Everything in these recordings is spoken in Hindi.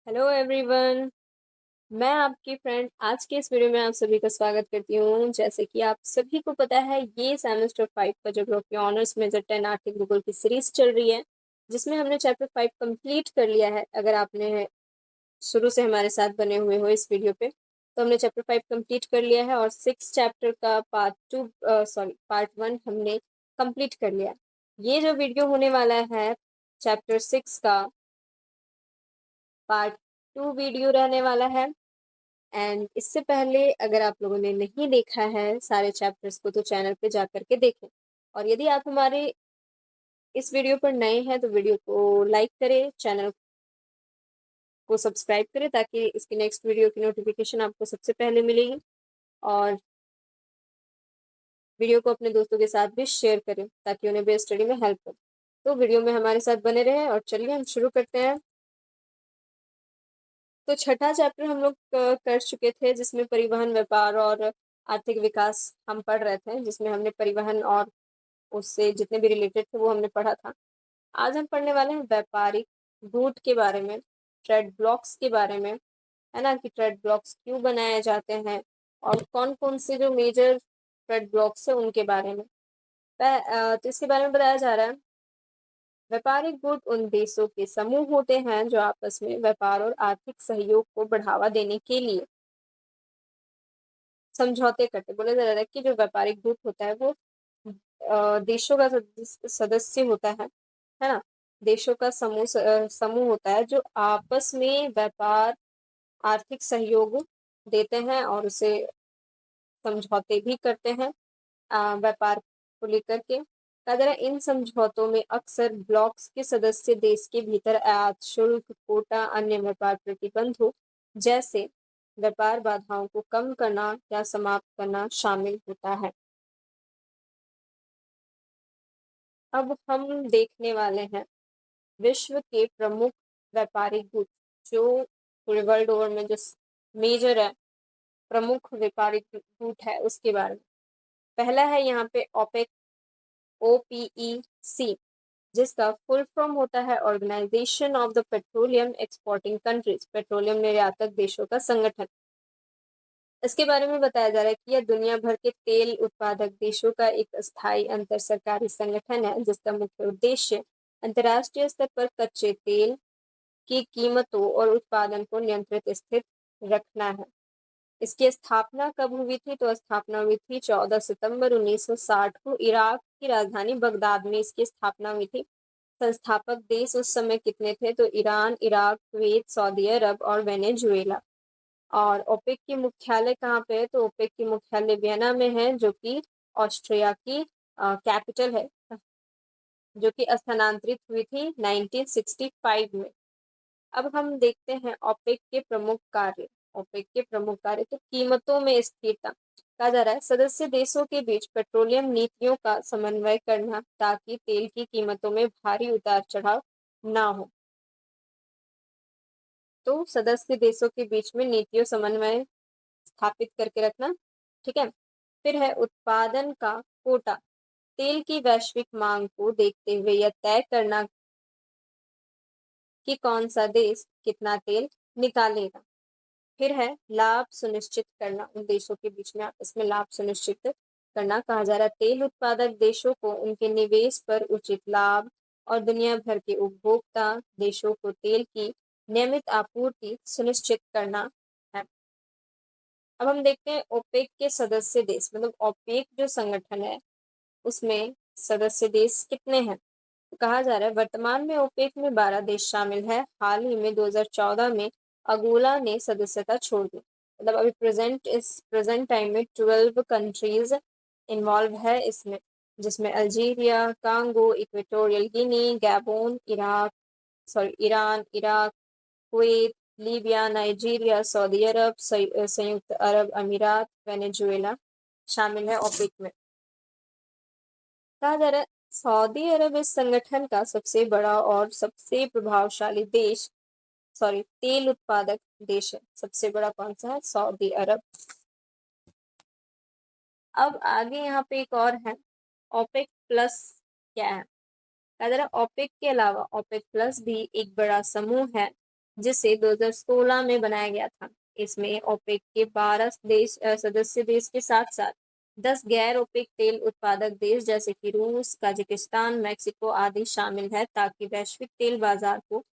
Hello everyone. मैं आपकी फ्रेंड आज के इस वीडियो में आप सभी का स्वागत करती हूँ। जैसे कि आप सभी को पता है, ये सेमेस्टर 5 का जो ग्रुप ऑनर्स मेजर 10 आर्थिक भूगोल की सीरीज चल रही है, जिसमें हमने चैप्टर 5 कंप्लीट कर लिया है। अगर आपने शुरू से हमारे साथ बने हुए हो इस वीडियो पे, तो हमने चैप्टर 5 कंप्लीट कर लिया है और 6 चैप्टर का पार्ट 1 हमने कंप्लीट कर लिया। ये जो वीडियो होने वाला है चैप्टर 6 का पार्ट 2 वीडियो रहने वाला है। एंड इससे पहले अगर आप लोगों ने नहीं देखा है सारे चैप्टर्स को, तो चैनल पे जा करके देखें। और यदि आप हमारे इस वीडियो पर नए हैं तो वीडियो को लाइक करें, चैनल को सब्सक्राइब करें, ताकि इसकी नेक्स्ट वीडियो की नोटिफिकेशन आपको सबसे पहले मिलेगी। और वीडियो को अपने दोस्तों के साथ भी शेयर करें ताकि उन्हें भी स्टडी में हेल्प हो। तो वीडियो में हमारे साथ बने रहें और चलिए हम शुरू करते हैं। तो छठा चैप्टर हम लोग कर चुके थे, जिसमें परिवहन, व्यापार और आर्थिक विकास हम पढ़ रहे थे, जिसमें हमने परिवहन और उससे जितने भी रिलेटेड थे वो हमने पढ़ा था। आज हम पढ़ने वाले हैं व्यापारिक रूट के बारे में, ट्रेड ब्लॉक्स के बारे में, है ना, कि ट्रेड ब्लॉक्स क्यों बनाए जाते हैं और कौन कौन से जो मेजर ट्रेड ब्लॉक्स है उनके बारे में। तो इसके बारे में बताया जा रहा है। व्यापारिक गुट उन देशों के समूह होते हैं जो आपस में व्यापार और आर्थिक सहयोग को बढ़ावा देने के लिए समझौते करते। बोला जा रहा है कि जो व्यापारिक गुट होता है वो देशों का सदस्य होता है ना। देशों का समूह होता है जो आपस में व्यापार, आर्थिक सहयोग देते हैं और उसे समझौते भी करते हैं व्यापार को लेकर के। अगर इन समझौतों में अक्सर ब्लॉक्स के सदस्य देश के भीतर आयात शुल्क, कोटा, अन्य व्यापार प्रतिबंध हो जैसे व्यापार बाधाओं को कम करना या समाप्त करना शामिल होता है। अब हम देखने वाले हैं विश्व के प्रमुख व्यापारिक गुट, जो पूरे वर्ल्ड ओवर में जो मेजर है, प्रमुख व्यापारिक गुट है, उसके बारे में। पहला है यहाँ पे ओपेक, OPEC, जिसका फुल फॉर्म होता है organisation of the petroleum exporting countries, petroleum निर्यातक देशों का संगठन। इसके बारे में बताया जा रहा है कि यह दुनिया भर के तेल उत्पादक देशों का एक अस्थायी अंतर सरकारी संगठन है, जिसका मुख्य उद्देश्य अंतर्राष्ट्रीय स्तर पर कच्चे तेल की कीमतों और उत्पादन को नियंत्रित स्थित रखना है। इसकी स्थापना कब हुई थी? तो स्थापना हुई थी 14 सितंबर 1960 को इराक की राजधानी बगदाद में इसकी स्थापना हुई थी। संस्थापक देश उस समय कितने थे? तो ईरान, इराक, कुवैत, सऊदी अरब और वेनेजुएला। और ओपेक की मुख्यालय कहाँ पे है? तो ओपेक की मुख्यालय वियना में है, जो कि ऑस्ट्रिया की कैपिटल है, जो कि स्थानांतरित हुई थी 1965 में। अब हम देखते हैं ओपेक के प्रमुख कार्य। ओपेक के प्रमुख कार्य तो कीमतों में स्थिरता। कहा जा रहा है सदस्य देशों के बीच पेट्रोलियम नीतियों का समन्वय करना, ताकि तेल की कीमतों में भारी उतार चढ़ाव ना हो। तो सदस्य देशों के बीच में नीतियों समन्वय स्थापित करके रखना। ठीक है। फिर है उत्पादन का कोटा, तेल की वैश्विक मांग को देखते हुए यह तय करना कि कौन सा देश कितना तेल निकालेगा। फिर है लाभ सुनिश्चित करना, उन देशों के बीच में आपस में लाभ सुनिश्चित करना। कहा जा रहा है तेल उत्पादक देशों को उनके निवेश पर उचित लाभ और दुनिया भर के उपभोक्ता देशों को तेल की नियमित आपूर्ति सुनिश्चित करना है। अब हम देखते हैं ओपेक के सदस्य देश, मतलब ओपेक जो संगठन है उसमें सदस्य देश कितने हैं। तो कहा जा रहा है वर्तमान में ओपेक में 12 देश शामिल है। हाल ही में 2014 में अंगोला ने सदस्यता छोड़ दी। मतलब अभी प्रेजेंट टाइम में 12 कंट्रीज इन्वॉल्व है इसमें, जिसमें Algeria, Congo, Equatorial Guinea, Gabon, Iran, Iraq, Kuwait, Libya, Nigeria, Saudi Arabia, संयुक्त अरब अमीरात, वेनेजुएला शामिल है ओपेक में। कहा जा रहा है सऊदी अरब इस संगठन का सबसे बड़ा और सबसे प्रभावशाली तेल उत्पादक देश है। सबसे बड़ा कौन सा है? सऊदी अरब। अब आगे यहाँ पे एक और है, ओपेक प्लस क्या है। कहा जा रहा है ओपेक के अलावा ओपेक प्लस भी एक बड़ा समूह है जिसे 2016 में बनाया गया था। इसमें ओपेक के 12 देश सदस्य देश के साथ-साथ 10 गैर ओपेक तेल उत्पादक देश जैसे कि रूस, ताजिकिस्तान, मेक्सिको आदि शामिल है ताकि वैश्विक तेल बाजार को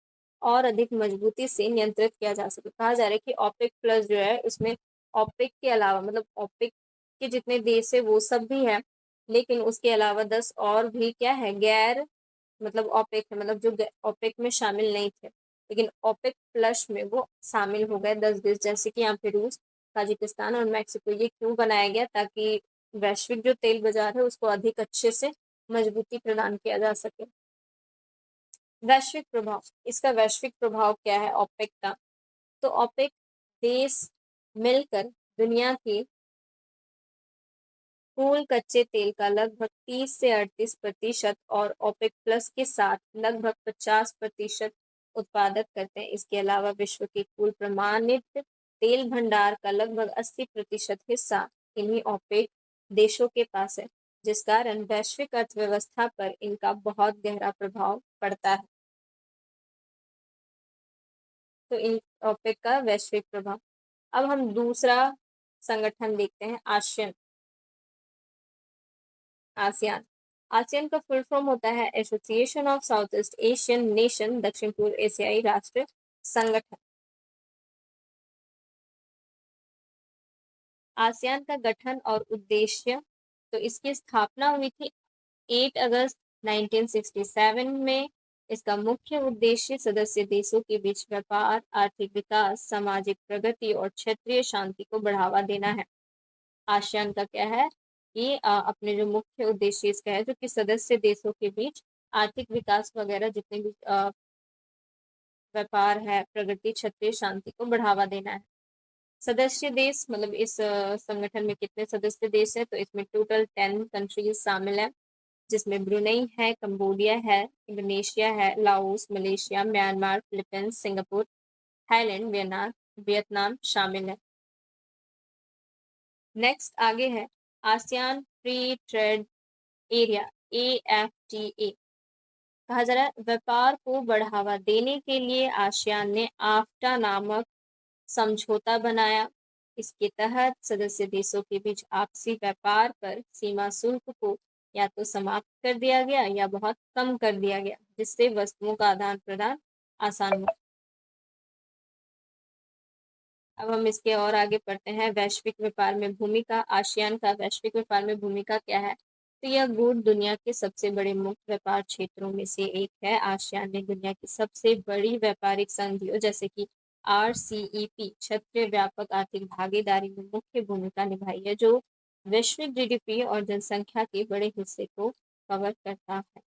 और अधिक मजबूती से नियंत्रित किया जा सके। कहा जा रहा है कि ओपेक प्लस जो है उसमें ओपेक के अलावा मतलब ओपेक के जितने देश है वो सब भी है, लेकिन उसके अलावा 10 और भी क्या है गैर मतलब ओपेक है, मतलब जो ओपेक में शामिल नहीं थे, लेकिन ओपेक प्लस में वो शामिल हो गए 10 देश जैसे कि यहाँ पे रूस, ताजिकिस्तान और मेक्सिको। ये क्यों बनाया गया? ताकि वैश्विक जो तेल बाजार है उसको अधिक अच्छे से मजबूती प्रदान किया जा सके। वैश्विक प्रभाव, इसका वैश्विक प्रभाव क्या है ओपेक का? तो ओपेक देश मिलकर दुनिया की कुल कच्चे तेल का लगभग 30 से 38% और ओपेक प्लस के साथ लगभग 50% उत्पादक करते हैं। इसके अलावा विश्व के कुल प्रमाणित तेल भंडार का लगभग 80% हिस्सा इन्हीं ओपेक देशों के पास है, जिस कारण वैश्विक अर्थव्यवस्था पर इनका बहुत गहरा प्रभाव पड़ता है। तो इन ओपेक का वैश्विक प्रभाव। अब हम दूसरा संगठन देखते हैं, आसियान। आसियान आसियान का फुल फॉर्म होता है association of south east Asian nation, दक्षिण पूर्व एशियाई राष्ट्र संगठन। आसियान का गठन और उद्देश्य, तो इसकी स्थापना हुई थी 8 अगस्त 1967 में। इसका मुख्य उद्देश्य सदस्य देशों के बीच व्यापार, आर्थिक विकास, सामाजिक प्रगति और क्षेत्रीय शांति को बढ़ावा देना है। आसियान का क्या है कि अपने जो मुख्य उद्देश्य इसका है जो कि सदस्य देशों के बीच आर्थिक विकास वगैरह जितने भी व्यापार है, प्रगति, क्षेत्रीय शांति को बढ़ावा देना है। सदस्य देश मतलब इस संगठन में कितने सदस्य देश है? तो इसमें टोटल 10 कंट्रीज शामिल है, जिसमें ब्रुनेई है, कंबोडिया है, इंडोनेशिया है, Laos, Malaysia, Myanmar, Philippines, Singapore, Thailand, Vietnam शामिल है। नेक्स्ट आगे है ASEAN free trade area, AFTA। कहा जा रहा है व्यापार को बढ़ावा देने के लिए आसियान ने आफ्टा नामक समझौता बनाया। इसके तहत सदस्य देशों के बीच आपसी व्यापार पर सीमा शुल्क को या तो समाप्त कर दिया गया या बहुत कम कर दिया गया, जिससे वस्तुओं का आदान प्रदान आसान हुआ। अब हम इसके और आगे पढ़ते हैं, वैश्विक व्यापार में भूमिका। आसियान का वैश्विक व्यापार में भूमिका क्या है? तो यह गुट दुनिया के सबसे बड़े मुक्त व्यापार क्षेत्रों में से एक है। आसियान ने दुनिया की सबसे बड़ी व्यापारिक संधियों जैसे कि RCEP, क्षेत्रीय व्यापक आर्थिक भागीदारी में मुख्य भूमिका निभाई है, जो वैश्विक GDP और जनसंख्या के बड़े हिस्से को कवर करता है।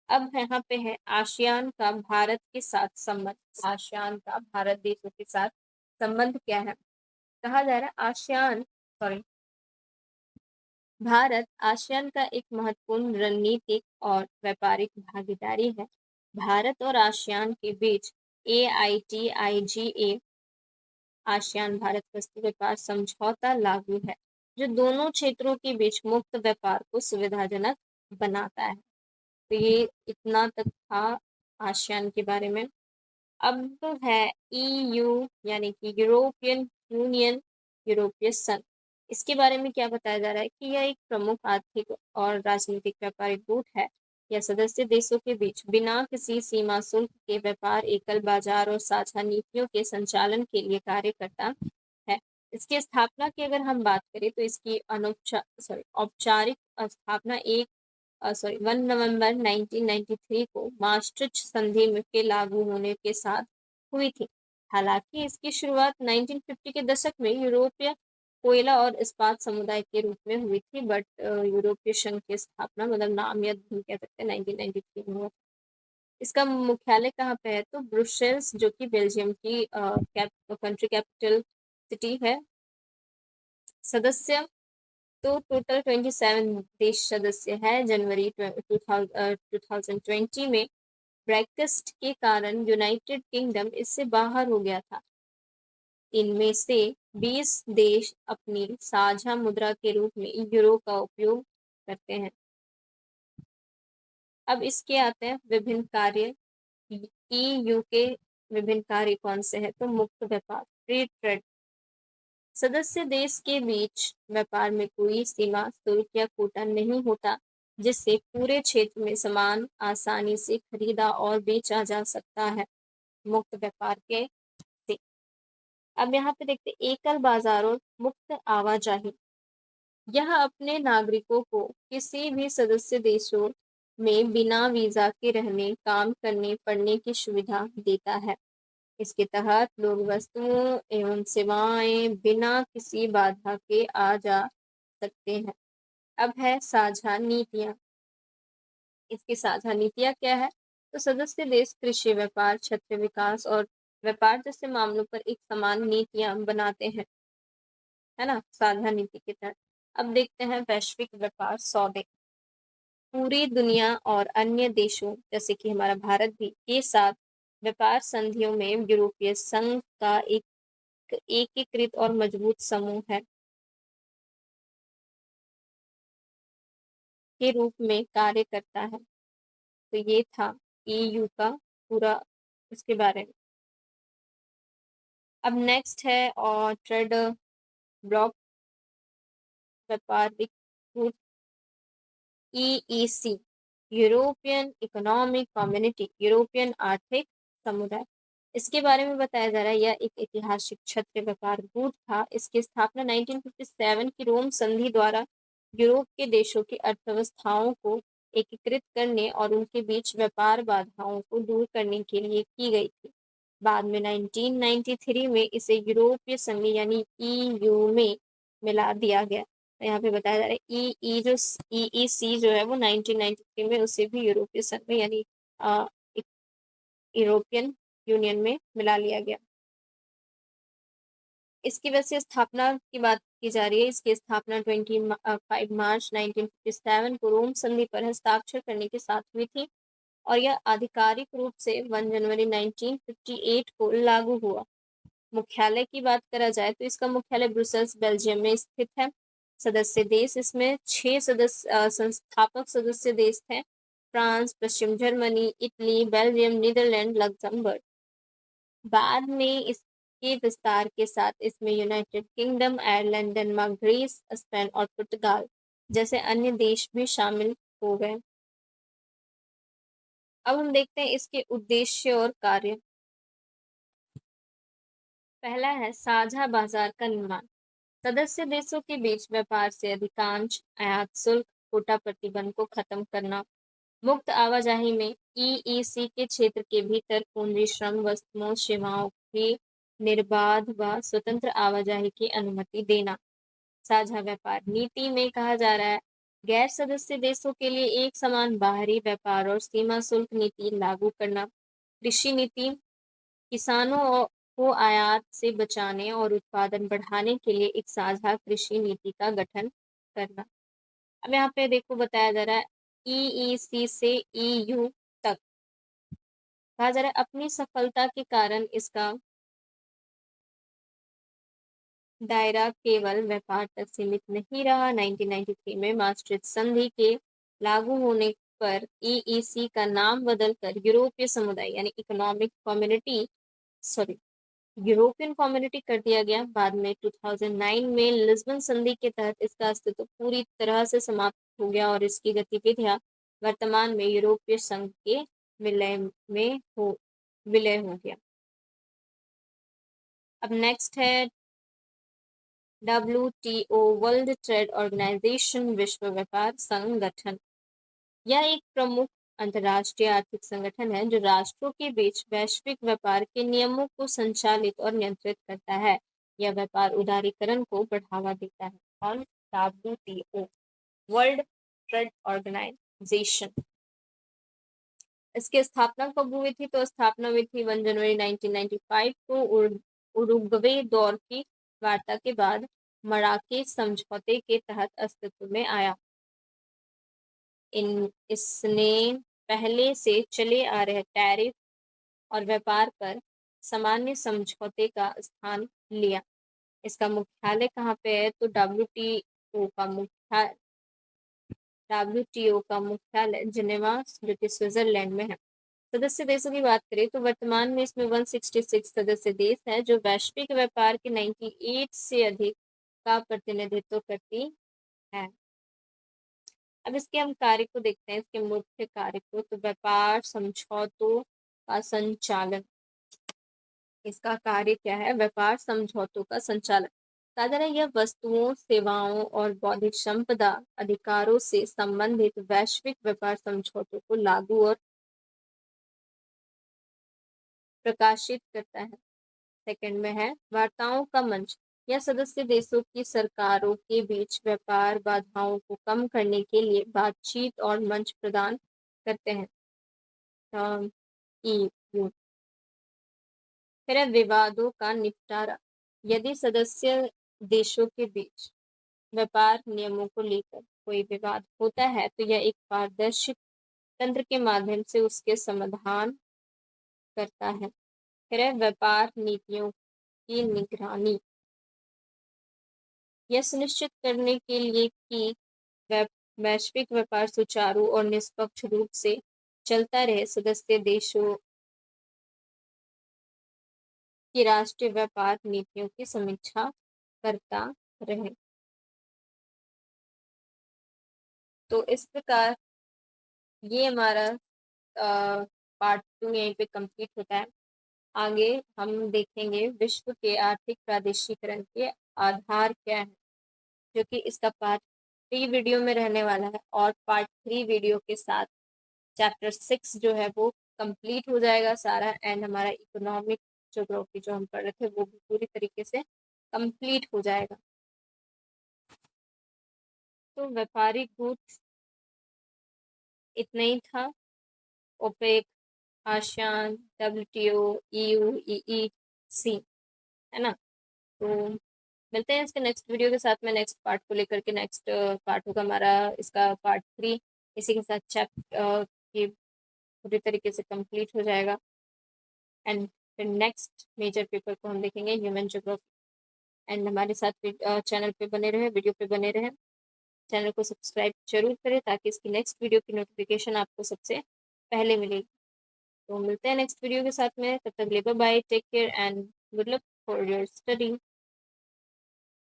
अब यहाँ पे है आसियान का भारत के साथ संबंध। आसियान का भारत देशों के साथ संबंध क्या है? कहा जा रहा है आसियान सॉरी भारत आसियान का एक महत्वपूर्ण रणनीतिक और व्यापारिक भागीदारी है। भारत और आसियान के बीच AITIGA आसियान भारत वस्तु व्यापार समझौता लागू है, जो दोनों क्षेत्रों के बीच मुक्त व्यापार को सुविधाजनक बनाता है। तो ये इतना तक था आसियान के बारे में। अब तो है EU यानी कि यूरोपियन यूनियन, यूरोपीय संघ। इसके बारे में क्या बताया जा रहा है कि यह एक प्रमुख आर्थिक और राजनीतिक व्यापारिक गुट है। यह सदस्य देशों के बीच बिना किसी सीमा शुल्क के व्यापार, एकल बाजार और साझा नीतियों के संचालन के लिए कार्य करता है। इसकी स्थापना की अगर हम बात करें तो इसकी औपचारिक स्थापना 1 नवंबर 1993 को मास्ट्रिच संधि के लागू होने के साथ हुई थी। हालांकि इसकी शुरुआत 1950 के दशक में यूरोपीय कोयला और इस्पात समुदाय के रूप में हुई थी, बट यूरोपीय संघ की स्थापना मतलब नाम या धुन कह सकते हैं 1993 में हुआ। इसका मुख्यालय कहाँ पे है? तो ब्रुसेल्स, जो कि बेल्जियम की कंट्री कैपिटल सिटी है। सदस्य तो टोटल 27 देश सदस्य है। जनवरी 2020 में ब्रेक्सिट के कारण यूनाइटेड किंगडम इससे बाहर हो गया था। इनमें से 20 देश अपनी साझा मुद्रा के रूप में यूरो का उपयोग करते हैं। अब इसके आते हैं विभिन्न कार्य EU के विभिन्न कार्य कौन से हैं? तो मुक्त व्यापार, फ्री ट्रेड। सदस्य देश के बीच व्यापार में कोई सीमा, शुल्क या कोटा नहीं होता, जिससे पूरे क्षेत्र में सामान आसानी से खरीदा और बेचा जा सकता है। मुक्त व्यापार के से अब यहाँ पे देखते हैं एकल बाजार और मुक्त आवाजाही। यह अपने नागरिकों को किसी भी सदस्य देशों में बिना वीजा के रहने, काम करने, पढ़ने की सुविधा देता है। इसके तहत लोग वस्तुओं एवं सेवाएं बिना किसी बाधा के आ जा सकते हैं। अब है साझा नीतियां। इसकी साझा नीतियां क्या है? तो सदस्य देश कृषि, व्यापार, क्षेत्र विकास और व्यापार जैसे मामलों पर एक समान नीतियां बनाते हैं, है ना, साझा नीति के तहत। अब देखते हैं वैश्विक व्यापार सौदे। पूरी दुनिया और अन्य देशों जैसे कि हमारा भारत भी के साथ व्यापार संधियों में यूरोपीय संघ का एक एकीकृत और मजबूत समूह है के रूप में कार्य करता है। तो ये था ईयू का पूरा उसके बारे में। अब नेक्स्ट है और ट्रेड ब्लॉक व्यापारिक गुट, EEC, European economic community, European आर्थिक समुदाय। इसके बारे में बताया जा रहा है यह एक ऐतिहासिक क्षेत्र व्यापार गुट था। इसकी स्थापना 1957 की रोम संधि द्वारा यूरोप के देशों की अर्थव्यवस्थाओं को एकीकृत करने और उनके बीच व्यापार बाधाओं को दूर करने के लिए की गई थी। बाद में 1993 में इसे यूरोपीय संघ यानी ईयू में मिला दिया गया। तो यहाँ पे बताया जा रहा है जो ईईसी जो है वो 1993 में उसे भी यूरोपीय संघ में यानी अ, यूरोपियन यूनियन में मिला लिया गया। इसकी वैसे स्थापना की बात की जा रही है। इसकी स्थापना 25 मार्च 1957 को रोम संधि पर हस्ताक्षर करने के साथ हुई थी और यह आधिकारिक रूप से 1 जनवरी 1958 को लागू हुआ। मुख्यालय की बात करा जाए तो इसका मुख्यालय ब्रुसेल्स बेल्जियम में स्थित है। सदस्य देश इसमें 6 संस्थापक सदस्य देश थे। फ्रांस, पश्चिम Germany, Italy, Belgium, Netherlands, Luxembourg. बाद में इसके विस्तार के साथ इसमें United Kingdom, Ireland, Denmark, Greece, Spain और पुर्तगाल जैसे अन्य देश भी शामिल हो गए। अब हम देखते हैं इसके उद्देश्य और कार्य। पहला है साझा बाजार का निर्माण। सदस्य देशों के बीच व्यापार से अधिकांश आयात शुल्क, कोटा प्रतिबंध को खत्म करना। मुक्त आवाजाही में ईईसी के क्षेत्र के भीतर पूंजी, श्रम, वस्तुओं, सेवाओं की निर्बाध व स्वतंत्र आवाजाही की अनुमति देना। साझा व्यापार नीति में कहा जा रहा है गैर सदस्य देशों के लिए एक समान बाहरी व्यापार और सीमा शुल्क नीति लागू करना। कृषि नीति किसानों को आयात से बचाने और उत्पादन बढ़ाने के लिए एक साझा कृषि नीति का गठन करना। अब यहाँ पे देखो बताया जा रहा है ईईसी से ईयू तक। कहा जा रहा है अपनी सफलता के कारण इसका दायरा केवल व्यापार तक सीमित नहीं रहा। 1993 में maastricht संधि के लागू होने पर ईईसी का नाम बदलकर यूरोपीय समुदाय यानी इकोनॉमिक कम्युनिटी यूरोपियन कम्युनिटी कर दिया गया। बाद में 2009 में लिस्बन संधि के तहत इसका अस्तित्व पूरी तरह से समाप्त हो गया और इसकी गतिविधियां वर्तमान में यूरोपीय संघ के विलय में विलय हो गया। अब नेक्स्ट है WTO, वर्ल्ड ट्रेड ऑर्गेनाइजेशन, विश्व व्यापार संगठन। यह एक प्रमुख अंतर्राष्ट्रीय आर्थिक संगठन है जो राष्ट्रों के बीच वैश्विक व्यापार के नियमों को संचालित और नियंत्रित करता है। यह व्यापार उदारीकरण को बढ़ावा देता है। और WTO, वर्ल्ड ट्रेड ऑर्गेनाइजेशन, इसकी स्थापना कब हुई थी? तो स्थापना हुई थी 1 जनवरी 1995 को उरुग्वे दौर की वार्ता के बाद मराकेश समझौते के तहत अस्तित्व में आया। इसने पहले से चले आ रहे टैरिफ और व्यापार पर सामान्य समझौते का स्थान लिया। इसका मुख्यालय कहाँ पे है? तो WTO का मुख्यालय जिनेवा जो कि स्विट्जरलैंड में है। सदस्य देशों की बात करें तो वर्तमान में इसमें 166 सदस्य देश हैं जो वैश्विक व्यापार के 98 से अधिक का प्रतिनिधित्व करती है। अब इसके हम कार्य को देखते हैं, इसके मुख्य कार्य को। तो व्यापार समझौतों का संचालन, इसका कार्य क्या है? व्यापार समझौतों का संचालन। कहा जा रहा है यह वस्तुओं, सेवाओं और बौद्धिक संपदा अधिकारों से संबंधित वैश्विक व्यापार समझौतों को लागू और प्रकाशित करता है। सेकंड में है वार्ताओं का मंच। यह सदस्य देशों की सरकारों के बीच व्यापार बाधाओं को कम करने के लिए बातचीत और मंच प्रदान करते हैं। EU। फिर है विवादों का निपटारा। यदि सदस्य देशों के बीच व्यापार नियमों को लेकर कोई विवाद होता है तो यह एक पारदर्शी तंत्र के माध्यम से उसके समाधान करता है। फिर है व्यापार नीतियों की निगरानी। यह सुनिश्चित करने के लिए कि वैश्विक व्यापार सुचारू और निष्पक्ष रूप से चलता रहे, सदस्य देशों की राष्ट्रीय व्यापार नीतियों की समीक्षा करता रहे। तो इस प्रकार ये हमारा पार्ट 2 यहीं पे कंप्लीट होता है। आगे हम देखेंगे विश्व के आर्थिक प्रादेशिकरण के आधार क्या है, जो कि इसका पार्ट 3 वीडियो में रहने वाला है। और पार्ट 3 वीडियो के साथ चैप्टर 6 जो है वो कंप्लीट हो जाएगा सारा, एंड हमारा इकोनॉमिक ज्योग्राफी जो हम पढ़ रहे थे वो भी पूरी तरीके से कंप्लीट हो जाएगा। तो व्यापारिक गुड्स इतना ही था। OPEC, ASEAN, WTO, EU, EEC, है ना। तो मिलते हैं इसके नेक्स्ट वीडियो के साथ में, नेक्स्ट पार्ट को लेकर के। नेक्स्ट पार्ट होगा हमारा इसका पार्ट 3। इसी के साथ चैप्टर ये पूरी तरीके से कंप्लीट हो जाएगा। एंड फिर नेक्स्ट मेजर पेपर को हम देखेंगे ह्यूमन ज्योग्राफी। एंड हमारे साथ चैनल पे बने रहे, वीडियो पे बने रहे। चैनल को सब्सक्राइब जरूर करें ताकि इसकी नेक्स्ट वीडियो की नोटिफिकेशन आपको सबसे पहले मिलेगी। तो मिलते हैं नेक्स्ट वीडियो के साथ में, तब तक bye, take care and good luck for your study.